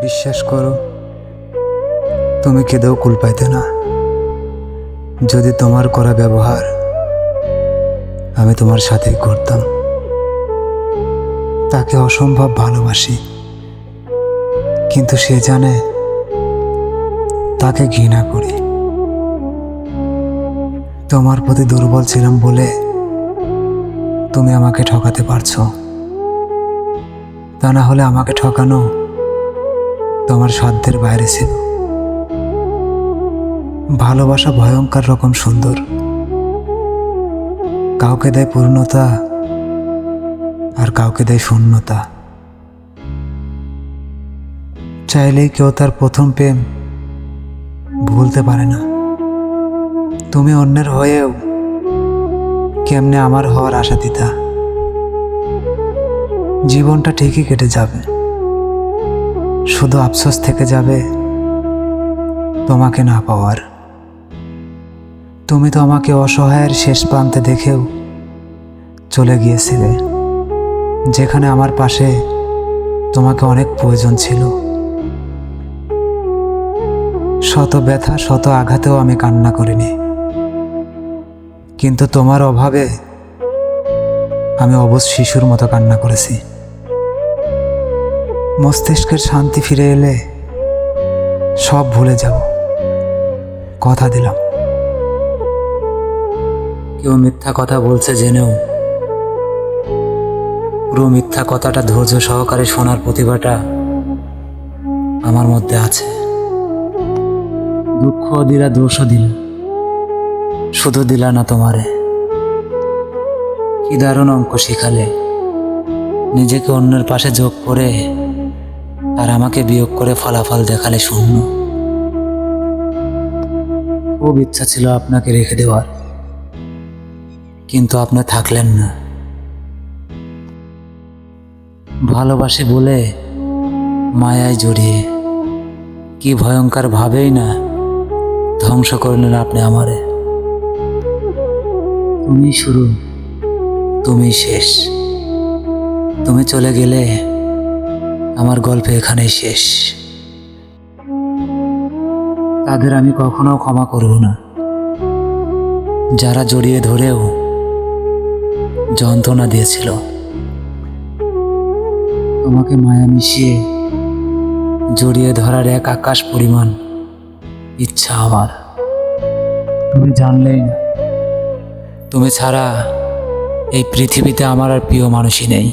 বিশ্বাস করো, তুমি কেঁদেও কুল পাইতে না যদি তোমার করা ব্যবহার আমি তোমার সাথেই করতাম। তাকে অসম্ভব ভালোবাসি, কিন্তু সে জানে তাকে ঘৃণা করি। তোমার প্রতি দুর্বল ছিলাম বলে তুমি আমাকে ঠকাতে পারছো, তা না হলে আমাকে ঠকানো তোমার সাধ্যের বাইরে ছিল। ভালোবাসা ভয়ঙ্কর রকম সুন্দর, কাউকে দেয় পূর্ণতা আর কাউকে দেয় শূন্যতা। চাইলেই কেউ তার প্রথম প্রেম ভুলতে পারে না। তুমি অন্যের হয়েও কেমনে আমার হওয়ার আশা দিতা। জীবনটা ঠিকই কেটে যাবে, শুধু আফসোস থেকে যাবে তোমাকে না পাওয়ার। তুমি তো আমাকে অসহায়ের শেষ প্রান্তে দেখেও চলে গিয়েছিলে, যেখানে আমার পাশে তোমাকে অনেক প্রয়োজন ছিল। শত ব্যথা শত আঘাতেও আমি কান্না করিনি, কিন্তু তোমার অভাবে আমি অবশ শিশুর মতো কান্না করেছি। মস্তিষ্কের শান্তি ফিরে এলে সব ভুলে যাব, কথা দিলাম। কেউ মিথ্যা কথা বলছে জেনেও পুরো মিথ্যা কথাটা ধৈর্য সহকারে শোনার প্রতিভাটা আমার মধ্যে আছে। দুঃখ দিলা, দোষও দিলা, শুধু দিলা না তোমারে। কি দারুণ অঙ্ক শিখালে, নিজেকে অন্যের পাশে যোগ করে আর আমাকে বিয়োগ করে ফলাফল দেখালে শূন্য। খুব ইচ্ছা ছিল আপনাকে রেখে দেওয়ার, কিন্তু আপনি থাকলেন না। ভালোবাসি বলে মায়ায় জড়িয়ে কি ভয়ঙ্কর ভাবেই না ধ্বংস করলেন আপনি আমারে। তুমি শুরু, তুমি শেষ। তুমি চলে গেলে আমার গল্প এখানেই শেষ। তাদের আমি কখনো ক্ষমা করব না, যারা জড়িয়ে ধরেও যন্ত্রণা দিয়েছিল। তোমাকে মায়া মিশিয়ে জড়িয়ে ধরার এক আকাশ পরিমাণ ইচ্ছা আমার। তুমি জানলেই না, তুমি ছাড়া এই পৃথিবীতে আমার আর প্রিয় মানুষই নেই।